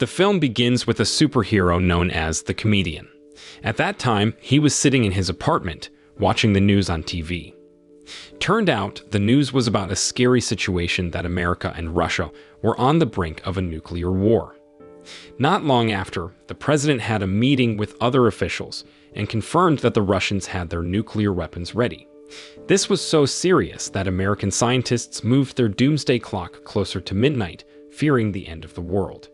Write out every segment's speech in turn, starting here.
The film begins with a superhero known as the Comedian. At that time, he was sitting in his apartment, watching the news on TV. Turned out, the news was about a scary situation that America and Russia were on the brink of a nuclear war. Not long after, the president had a meeting with other officials and confirmed that the Russians had their nuclear weapons ready. This was so serious that American scientists moved their doomsday clock closer to midnight, fearing the end of the world.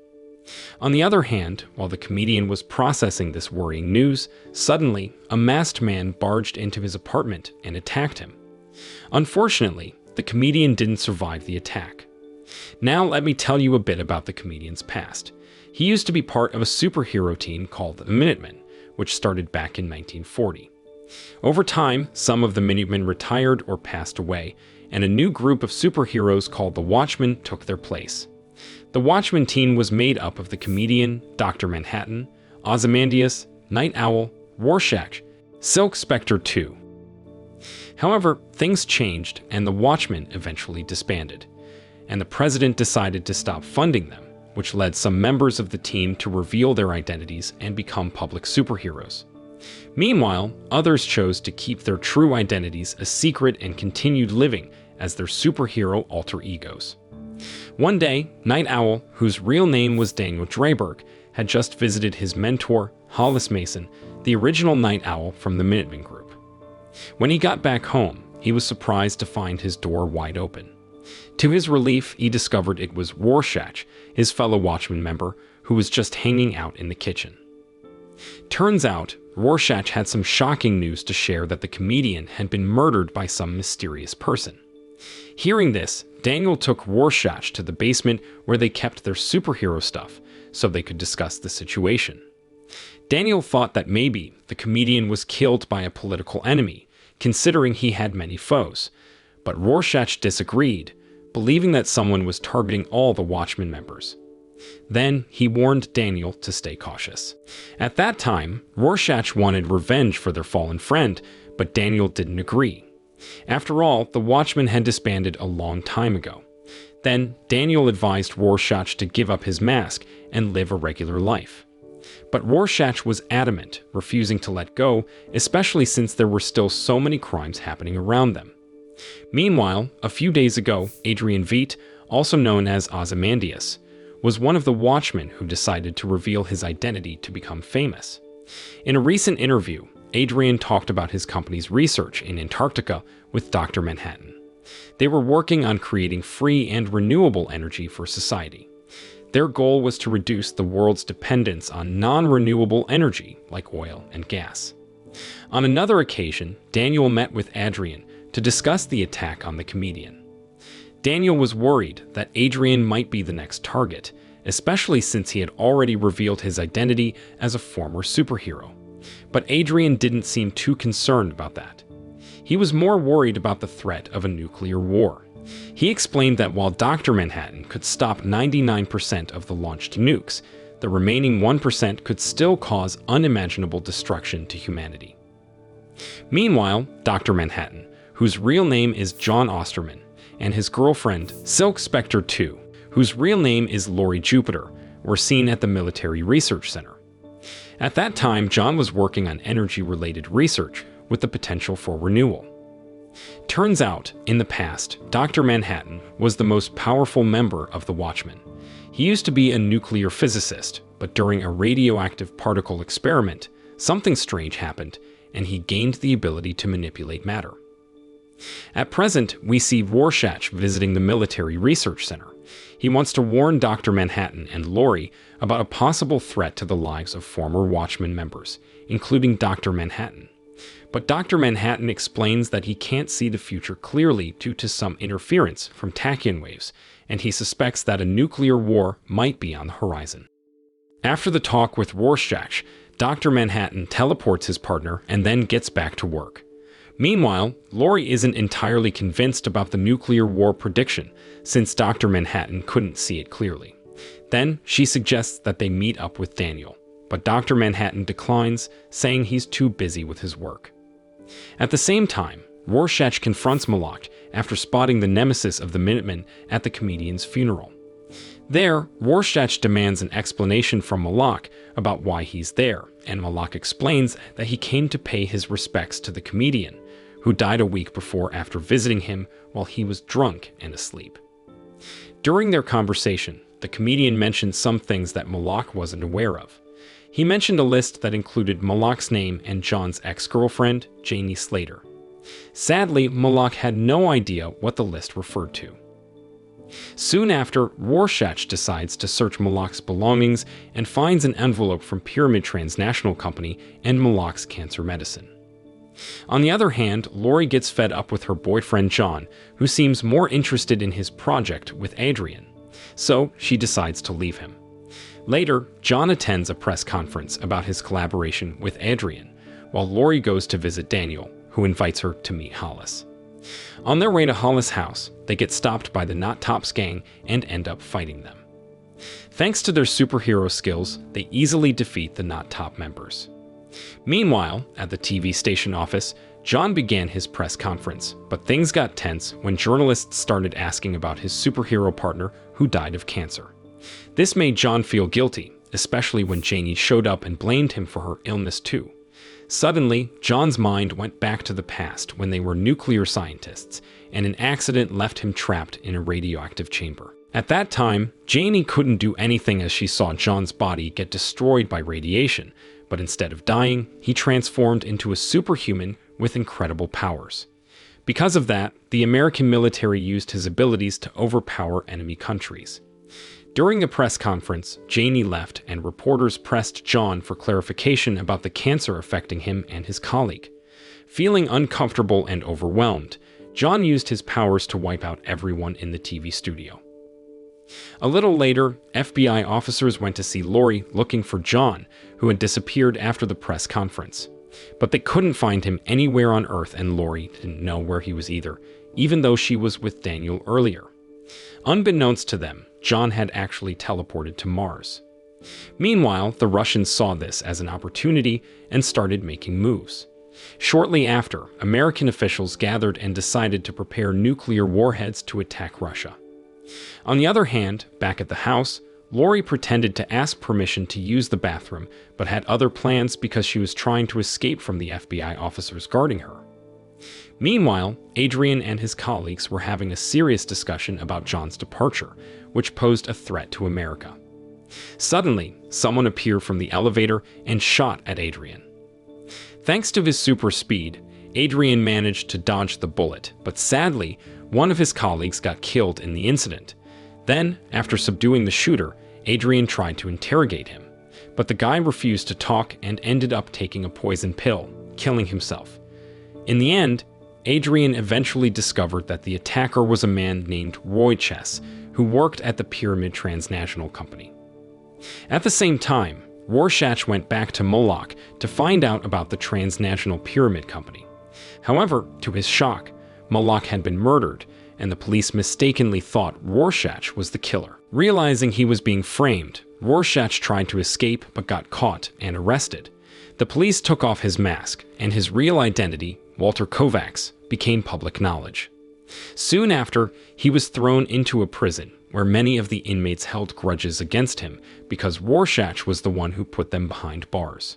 On the other hand, while the comedian was processing this worrying news, suddenly, a masked man barged into his apartment and attacked him. Unfortunately, the comedian didn't survive the attack. Now let me tell you a bit about the comedian's past. He used to be part of a superhero team called the Minutemen, which started back in 1940. Over time, some of the Minutemen retired or passed away, and a new group of superheroes called the Watchmen took their place. The Watchmen team was made up of the Comedian, Dr. Manhattan, Ozymandias, Night Owl, Rorschach, Silk Spectre 2. However, things changed and the Watchmen eventually disbanded, and the president decided to stop funding them, which led some members of the team to reveal their identities and become public superheroes. Meanwhile, others chose to keep their true identities a secret and continued living as their superhero alter egos. One day, Night Owl, whose real name was Daniel Dreiberg, had just visited his mentor, Hollis Mason, the original Night Owl from the Minutemen group. When he got back home, he was surprised to find his door wide open. To his relief, he discovered it was Rorschach, his fellow Watchmen member, who was just hanging out in the kitchen. Turns out, Rorschach had some shocking news to share that the comedian had been murdered by some mysterious person. Hearing this, Daniel took Rorschach to the basement where they kept their superhero stuff so they could discuss the situation. Daniel thought that maybe the comedian was killed by a political enemy, considering he had many foes, but Rorschach disagreed, believing that someone was targeting all the Watchmen members. Then he warned Daniel to stay cautious. At that time, Rorschach wanted revenge for their fallen friend, but Daniel didn't agree. After all, the Watchmen had disbanded a long time ago. Then Daniel advised Rorschach to give up his mask and live a regular life. But Rorschach was adamant, refusing to let go, especially since there were still so many crimes happening around them. Meanwhile, a few days ago, Adrian Veidt, also known as Ozymandias, was one of the Watchmen who decided to reveal his identity to become famous. In a recent interview, Adrian talked about his company's research in Antarctica with Dr. Manhattan. They were working on creating free and renewable energy for society. Their goal was to reduce the world's dependence on non-renewable energy like oil and gas. On another occasion, Daniel met with Adrian to discuss the attack on the comedian. Daniel was worried that Adrian might be the next target, especially since he had already revealed his identity as a former superhero. But Adrian didn't seem too concerned about that. He was more worried about the threat of a nuclear war. He explained that while Dr. Manhattan could stop 99% of the launched nukes, the remaining 1% could still cause unimaginable destruction to humanity. Meanwhile, Dr. Manhattan, whose real name is John Osterman, and his girlfriend, Silk Spectre 2, whose real name is Lori Jupiter, were seen at the Military Research Center. At that time, John was working on energy-related research with the potential for renewal. Turns out, in the past, Dr. Manhattan was the most powerful member of the Watchmen. He used to be a nuclear physicist, but during a radioactive particle experiment, something strange happened, and he gained the ability to manipulate matter. At present, we see Rorschach visiting the Military Research Center. He wants to warn Dr. Manhattan and Lori about a possible threat to the lives of former Watchmen members, including Dr. Manhattan. But Dr. Manhattan explains that he can't see the future clearly due to some interference from tachyon waves, and he suspects that a nuclear war might be on the horizon. After the talk with Rorschach, Dr. Manhattan teleports his partner and then gets back to work. Meanwhile, Lori isn't entirely convinced about the nuclear war prediction, since Dr. Manhattan couldn't see it clearly. Then, she suggests that they meet up with Daniel, but Dr. Manhattan declines, saying he's too busy with his work. At the same time, Rorschach confronts Malak after spotting the nemesis of the Minutemen at the comedian's funeral. There, Rorschach demands an explanation from Malak about why he's there, and Malak explains that he came to pay his respects to the comedian, who died a week before after visiting him while he was drunk and asleep. During their conversation, the comedian mentioned some things that Malak wasn't aware of. He mentioned a list that included Malak's name and John's ex-girlfriend, Janie Slater. Sadly, Malak had no idea what the list referred to. Soon after, Rorschach decides to search Malak's belongings and finds an envelope from Pyramid Transnational Company and Malak's cancer medicine. On the other hand, Lori gets fed up with her boyfriend John, who seems more interested in his project with Adrian, so she decides to leave him. Later, John attends a press conference about his collaboration with Adrian, while Lori goes to visit Daniel, who invites her to meet Hollis. On their way to Hollis' house, they get stopped by the Not Tops gang and end up fighting them. Thanks to their superhero skills, they easily defeat the Not Top members. Meanwhile, at the TV station office, John began his press conference, but things got tense when journalists started asking about his superhero partner who died of cancer. This made John feel guilty, especially when Janie showed up and blamed him for her illness too. Suddenly, John's mind went back to the past when they were nuclear scientists, and an accident left him trapped in a radioactive chamber. At that time, Janie couldn't do anything as she saw John's body get destroyed by radiation, but instead of dying, he transformed into a superhuman with incredible powers. Because of that, the American military used his abilities to overpower enemy countries. During the press conference, Janie left and reporters pressed John for clarification about the cancer affecting him and his colleague. Feeling uncomfortable and overwhelmed, John used his powers to wipe out everyone in the TV studio. A little later, FBI officers went to see Lori looking for John, who had disappeared after the press conference. But they couldn't find him anywhere on Earth, and Lori didn't know where he was either, even though she was with Daniel earlier. Unbeknownst to them, John had actually teleported to Mars. Meanwhile, the Russians saw this as an opportunity and started making moves. Shortly after, American officials gathered and decided to prepare nuclear warheads to attack Russia. On the other hand, back at the house, Lori pretended to ask permission to use the bathroom, but had other plans because she was trying to escape from the FBI officers guarding her. Meanwhile, Adrian and his colleagues were having a serious discussion about John's departure, which posed a threat to America. Suddenly, someone appeared from the elevator and shot at Adrian. Thanks to his super speed, Adrian managed to dodge the bullet, but sadly, one of his colleagues got killed in the incident. Then, after subduing the shooter, Adrian tried to interrogate him, but the guy refused to talk and ended up taking a poison pill, killing himself. In the end, Adrian eventually discovered that the attacker was a man named Rorschach, who worked at the Pyramid Transnational Company. At the same time, Rorschach went back to Moloch to find out about the Transnational Pyramid Company. However, to his shock, Moloch had been murdered, and the police mistakenly thought Rorschach was the killer. Realizing he was being framed, Rorschach tried to escape but got caught and arrested. The police took off his mask, and his real identity, Walter Kovacs, became public knowledge. Soon after, he was thrown into a prison where many of the inmates held grudges against him because Rorschach was the one who put them behind bars.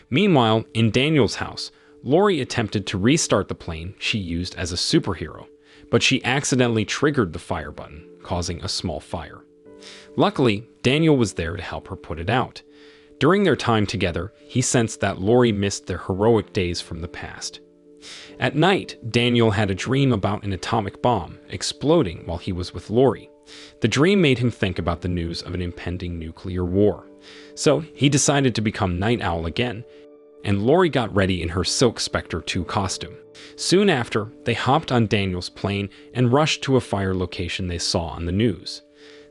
Meanwhile, in Daniel's house, Lori attempted to restart the plane she used as a superhero, but she accidentally triggered the fire button, causing a small fire. Luckily, Daniel was there to help her put it out. During their time together, he sensed that Lori missed their heroic days from the past. At night, Daniel had a dream about an atomic bomb exploding while he was with Lori. The dream made him think about the news of an impending nuclear war. So he decided to become Night Owl again, and Lori got ready in her Silk Spectre 2 costume. Soon after, they hopped on Daniel's plane and rushed to a fire location they saw on the news.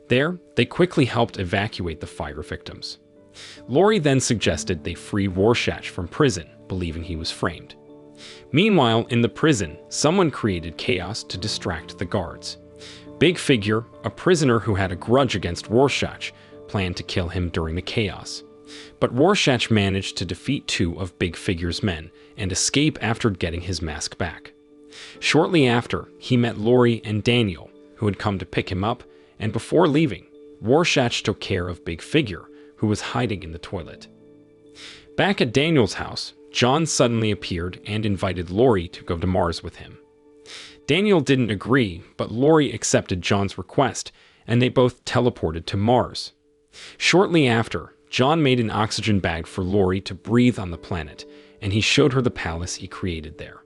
There, they quickly helped evacuate the fire victims. Lori then suggested they free Rorschach from prison, believing he was framed. Meanwhile, in the prison, someone created chaos to distract the guards. Big Figure, a prisoner who had a grudge against Rorschach, planned to kill him during the chaos. But Rorschach managed to defeat 2 of Big Figure's men and escape after getting his mask back. Shortly after, he met Lori and Daniel, who had come to pick him up, and before leaving, Rorschach took care of Big Figure, who was hiding in the toilet. Back at Daniel's house, John suddenly appeared and invited Lori to go to Mars with him. Daniel didn't agree, but Lori accepted John's request, and they both teleported to Mars. Shortly after, John made an oxygen bag for Lori to breathe on the planet, and he showed her the palace he created there.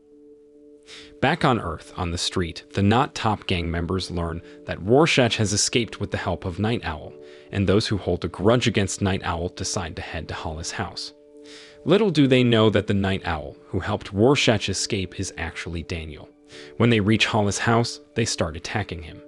Back on Earth, on the street, the Not Top gang members learn that Rorschach has escaped with the help of Night Owl, and those who hold a grudge against Night Owl decide to head to Hollis' house. Little do they know that the Night Owl, who helped Rorschach escape, is actually Daniel. When they reach Hollis' house, they start attacking him.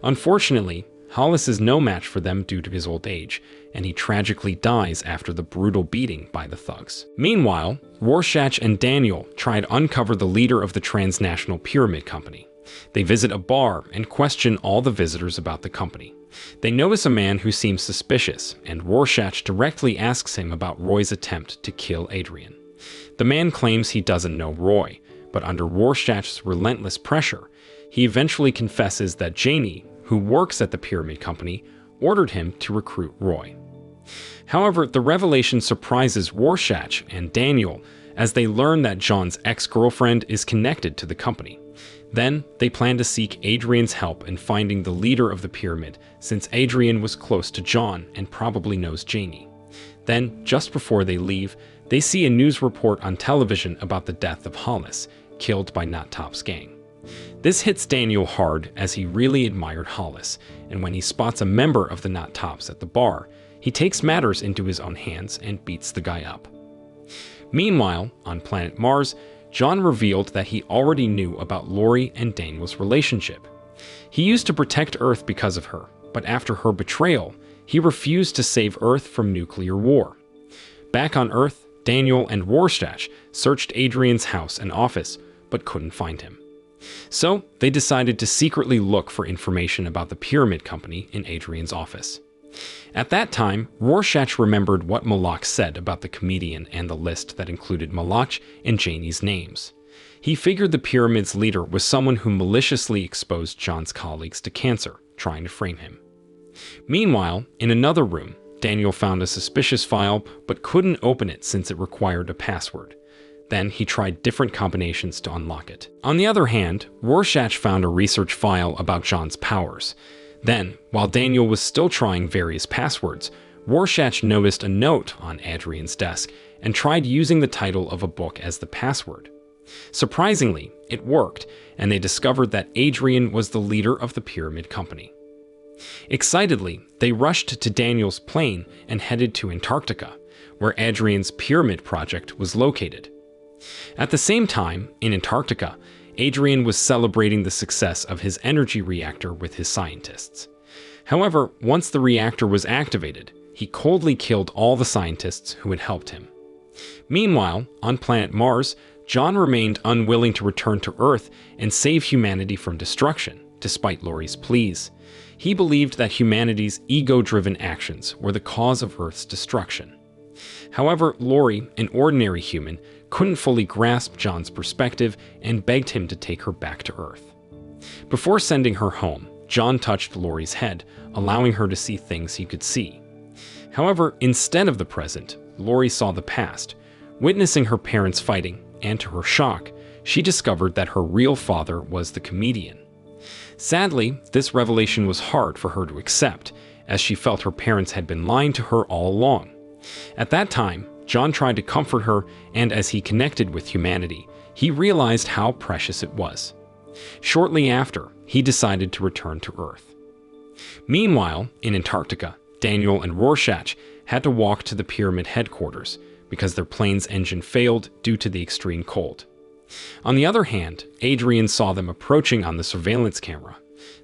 Unfortunately, Hollis is no match for them due to his old age, and he tragically dies after the brutal beating by the thugs. Meanwhile, Rorschach and Daniel try to uncover the leader of the transnational pyramid company. They visit a bar and question all the visitors about the company. They notice a man who seems suspicious, and Rorschach directly asks him about Roy's attempt to kill Adrian. The man claims he doesn't know Roy, but under Rorschach's relentless pressure, he eventually confesses that Janie, who works at the pyramid company, ordered him to recruit Roy. However, the revelation surprises Rorschach and Daniel as they learn that John's ex-girlfriend is connected to the company. Then, they plan to seek Adrian's help in finding the leader of the pyramid, since Adrian was close to John and probably knows Janie. Then, just before they leave, they see a news report on television about the death of Hollis, killed by Not Top's gang. This hits Daniel hard as he really admired Hollis, and when he spots a member of the Not Tops at the bar, he takes matters into his own hands and beats the guy up. Meanwhile, on planet Mars, John revealed that he already knew about Lori and Daniel's relationship. He used to protect Earth because of her, but after her betrayal, he refused to save Earth from nuclear war. Back on Earth, Daniel and Rorschach searched Adrian's house and office, but couldn't find him. So, they decided to secretly look for information about the pyramid company in Adrian's office. At that time, Rorschach remembered what Malak said about the comedian and the list that included Malak and Janie's names. He figured the pyramid's leader was someone who maliciously exposed John's colleagues to cancer, trying to frame him. Meanwhile, in another room, Daniel found a suspicious file but couldn't open it since it required a password. Then he tried different combinations to unlock it. On the other hand, Rorschach found a research file about John's powers. Then, while Daniel was still trying various passwords, Rorschach noticed a note on Adrian's desk and tried using the title of a book as the password. Surprisingly, it worked, and they discovered that Adrian was the leader of the pyramid company. Excitedly, they rushed to Daniel's plane and headed to Antarctica, where Adrian's pyramid project was located. At the same time, in Antarctica, Adrian was celebrating the success of his energy reactor with his scientists. However, once the reactor was activated, he coldly killed all the scientists who had helped him. Meanwhile, on planet Mars, John remained unwilling to return to Earth and save humanity from destruction, despite Lori's pleas. He believed that humanity's ego-driven actions were the cause of Earth's destruction. However, Lori, an ordinary human, couldn't fully grasp John's perspective and begged him to take her back to Earth. Before sending her home, John touched Lori's head, allowing her to see things he could see. However, instead of the present, Lori saw the past, witnessing her parents fighting, and to her shock, she discovered that her real father was the comedian. Sadly, this revelation was hard for her to accept, as she felt her parents had been lying to her all along. At that time, John tried to comfort her, and as he connected with humanity, he realized how precious it was. Shortly after, he decided to return to Earth. Meanwhile, in Antarctica, Daniel and Rorschach had to walk to the pyramid headquarters because their plane's engine failed due to the extreme cold. On the other hand, Adrian saw them approaching on the surveillance camera.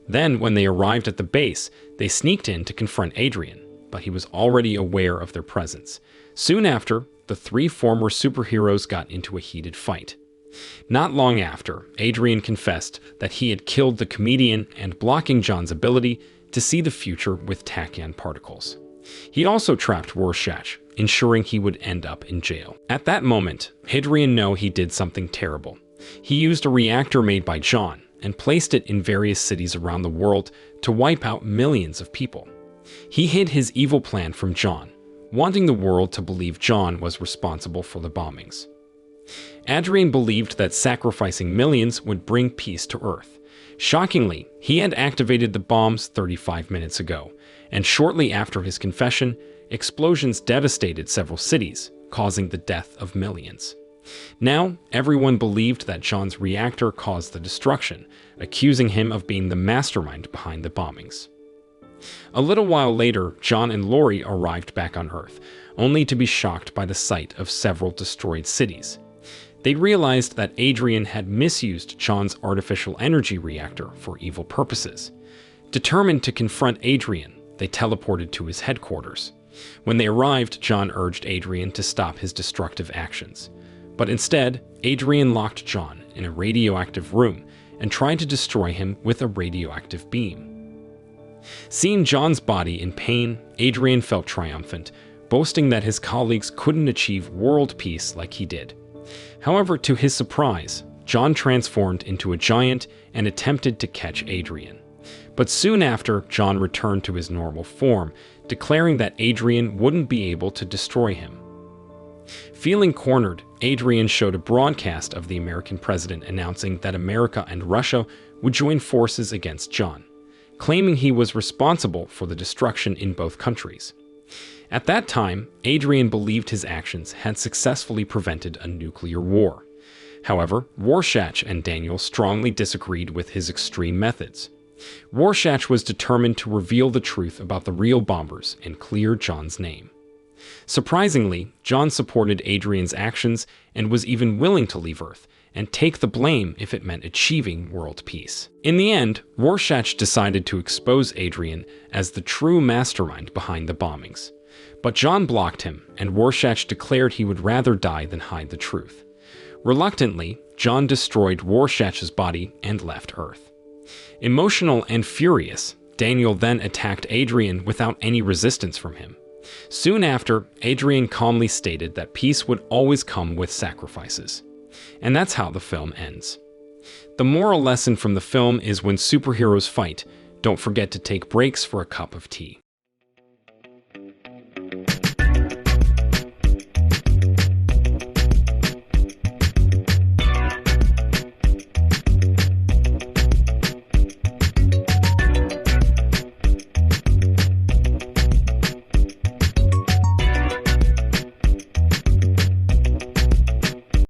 Then, when they arrived at the base, they sneaked in to confront Adrian, but he was already aware of their presence. Soon after, the three former superheroes got into a heated fight. Not long after, Adrian confessed that he had killed the comedian and blocking John's ability to see the future with tachyon particles. He also trapped Rorschach, ensuring he would end up in jail. At that moment, Adrian knew he did something terrible. He used a reactor made by John and placed it in various cities around the world to wipe out millions of people. He hid his evil plan from John, wanting the world to believe John was responsible for the bombings. Adrian believed that sacrificing millions would bring peace to Earth. Shockingly, he had activated the bombs 35 minutes ago, and shortly after his confession, explosions devastated several cities, causing the death of millions. Now, everyone believed that John's reactor caused the destruction, accusing him of being the mastermind behind the bombings. A little while later, John and Lori arrived back on Earth, only to be shocked by the sight of several destroyed cities. They realized that Adrian had misused John's artificial energy reactor for evil purposes. Determined to confront Adrian, they teleported to his headquarters. When they arrived, John urged Adrian to stop his destructive actions. But instead, Adrian locked John in a radioactive room and tried to destroy him with a radioactive beam. Seeing John's body in pain, Adrian felt triumphant, boasting that his colleagues couldn't achieve world peace like he did. However, to his surprise, John transformed into a giant and attempted to catch Adrian. But soon after, John returned to his normal form, declaring that Adrian wouldn't be able to destroy him. Feeling cornered, Adrian showed a broadcast of the American president announcing that America and Russia would join forces against John, claiming he was responsible for the destruction in both countries. At that time, Adrian believed his actions had successfully prevented a nuclear war. However, Rorschach and Daniel strongly disagreed with his extreme methods. Rorschach was determined to reveal the truth about the real bombers and clear John's name. Surprisingly, John supported Adrian's actions and was even willing to leave Earth and take the blame if it meant achieving world peace. In the end, Rorschach decided to expose Adrian as the true mastermind behind the bombings. But John blocked him, and Rorschach declared he would rather die than hide the truth. Reluctantly, John destroyed Rorschach's body and left Earth. Emotional and furious, Daniel then attacked Adrian without any resistance from him. Soon after, Adrian calmly stated that peace would always come with sacrifices. And that's how the film ends. The moral lesson from the film is when superheroes fight, don't forget to take breaks for a cup of tea.